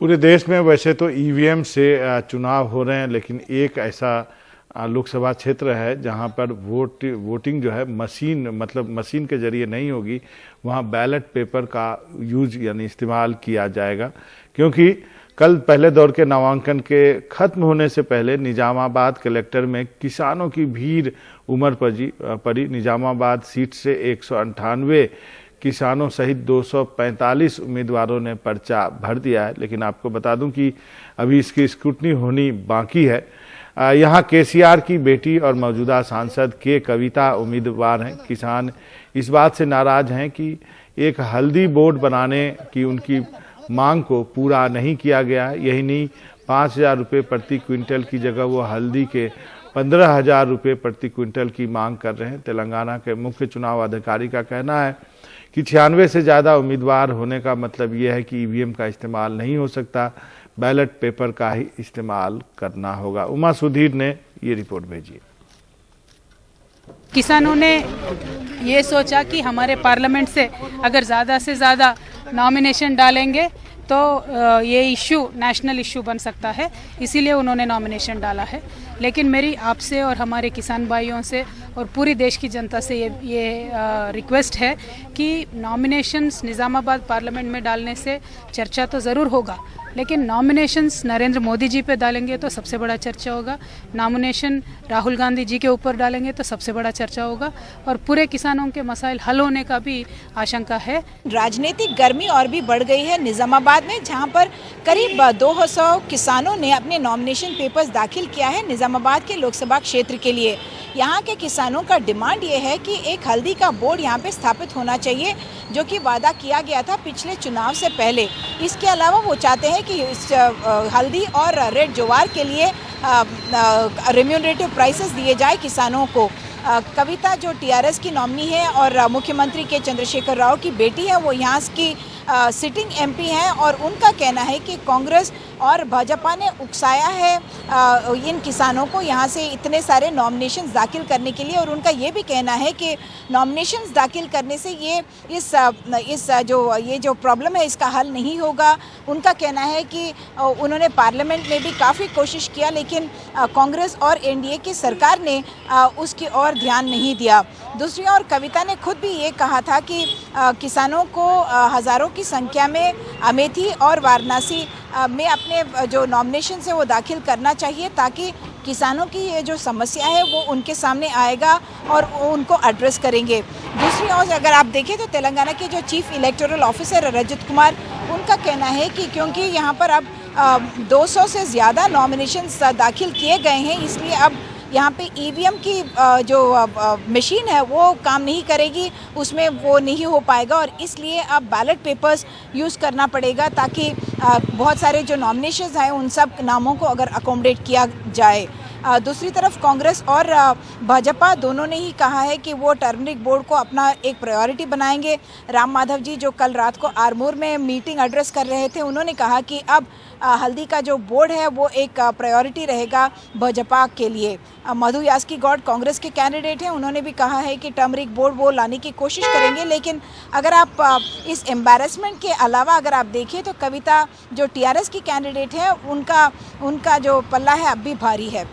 पूरे देश में वैसे तो ईवीएम से चुनाव हो रहे हैं, लेकिन एक ऐसा लोकसभा क्षेत्र है जहां पर वोटिंग जो है मशीन के जरिए नहीं होगी। वहां बैलेट पेपर का यूज यानी इस्तेमाल किया जाएगा, क्योंकि कल पहले दौर के नामांकन के खत्म होने से पहले निजामाबाद कलेक्टर में किसानों की भीड़ उमड़ पड़ी। निजामाबाद सीट से 198 किसानों सहित 245 उम्मीदवारों ने पर्चा भर दिया है, लेकिन आपको बता दूं कि अभी इसकी स्क्रूटनी होनी बाकी है। यहाँ केसीआर की बेटी और मौजूदा सांसद के कविता उम्मीदवार हैं। किसान इस बात से नाराज हैं कि एक हल्दी बोर्ड बनाने की उनकी मांग को पूरा नहीं किया गया है। यही नहीं, 5,000 रुपये प्रति क्विंटल की जगह वो हल्दी के 15,000 रुपये प्रति क्विंटल की मांग कर रहे हैं। तेलंगाना के मुख्य चुनाव अधिकारी का कहना है कि 96 से ज़्यादा उम्मीदवार होने का मतलब यह है कि ईवीएम का इस्तेमाल नहीं हो सकता, बैलेट पेपर का ही इस्तेमाल करना होगा। उमा सुधीर ने ये रिपोर्ट भेजी है। किसानों ने ये सोचा कि हमारे पार्लियामेंट से अगर ज़्यादा से ज़्यादा नॉमिनेशन डालेंगे तो ये इशू नेशनल इशू बन सकता है, इसीलिए उन्होंने नॉमिनेशन डाला है। लेकिन मेरी आपसे और हमारे किसान भाइयों से और पूरी देश की जनता से ये रिक्वेस्ट है कि नॉमिनेशंस निज़ामाबाद पार्लियामेंट में डालने से चर्चा तो ज़रूर होगा, लेकिन नॉमिनेशंस नरेंद्र मोदी जी पे डालेंगे तो सबसे बड़ा चर्चा होगा। नॉमिनेशन राहुल गांधी जी के ऊपर डालेंगे तो सबसे बड़ा चर्चा होगा, और पूरे किसानों के मसाइल हल होने का भी आशंका है। राजनीतिक गर्मी और भी बढ़ गई है निज़ामाबाद में, जहां पर करीब 200 किसानों ने अपने नॉमिनेशन पेपर्स दाखिल किया है निज़ामाबाद के लोकसभा क्षेत्र के लिए। यहाँ के किसानों का डिमांड ये है कि एक हल्दी का बोर्ड यहाँ पे स्थापित होना चाहिए, जो कि वादा किया गया था पिछले चुनाव से पहले। इसके अलावा वो चाहते हैं कि हल्दी और रेड ज्वार के लिए रेम्यूनरेटिव प्राइसेस दिए जाए किसानों को। कविता जो टीआरएस की नॉमिनी है और मुख्यमंत्री के चंद्रशेखर राव की बेटी है, वो यहाँ की सिटिंग एमपी हैं, और उनका कहना है कि कांग्रेस और भाजपा ने उकसाया है इन किसानों को यहाँ से इतने सारे नॉमिनेशंस दाखिल करने के लिए। और उनका ये भी कहना है कि नॉमिनेशंस दाखिल करने से ये जो प्रॉब्लम है इसका हल नहीं होगा। उनका कहना है कि उन्होंने पार्लियामेंट में भी काफ़ी कोशिश किया, लेकिन कांग्रेस और एनडीए की सरकार ने उसकी ओर ध्यान नहीं दिया। दूसरी ओर कविता ने खुद भी ये कहा था कि किसानों को हज़ारों की संख्या में अमेठी और वाराणसी में अपने जो नॉमिनेशन है वो दाखिल करना चाहिए, ताकि किसानों की ये जो समस्या है वो उनके सामने आएगा और उनको एड्रेस करेंगे। दूसरी ओर अगर आप देखें तो तेलंगाना के जो chief electoral officer Rajat Kumar, उनका कहना है कि क्योंकि यहाँ पर अब 200 से ज़्यादा नॉमिनेशन दाखिल किए गए हैं, इसलिए अब यहाँ पे ईवीएम की जो मशीन है वो काम नहीं करेगी, उसमें वो नहीं हो पाएगा, और इसलिए अब बैलेट पेपर्स यूज़ करना पड़ेगा, ताकि बहुत सारे जो नॉमिनेशंस हैं उन सब नामों को अगर अकोमोडेट किया जाए। दूसरी तरफ कांग्रेस और भाजपा दोनों ने ही कहा है कि वो टर्मरिक बोर्ड को अपना एक प्रायोरिटी बनाएंगे। राम माधव जी जो कल रात को आरमूर में मीटिंग एड्रेस कर रहे थे, उन्होंने कहा कि अब हल्दी का जो बोर्ड है वो एक प्रायोरिटी रहेगा भाजपा के लिए। मधु यास्की गौड कांग्रेस के कैंडिडेट हैं, उन्होंने भी कहा है कि टर्मरिक बोर्ड वो लाने की कोशिश करेंगे। लेकिन अगर आप इस एम्बैरेसमेंट के अलावा अगर आप देखें तो कविता जो टीआरएस की कैंडिडेट है, उनका जो पल्ला है अब भी भारी है।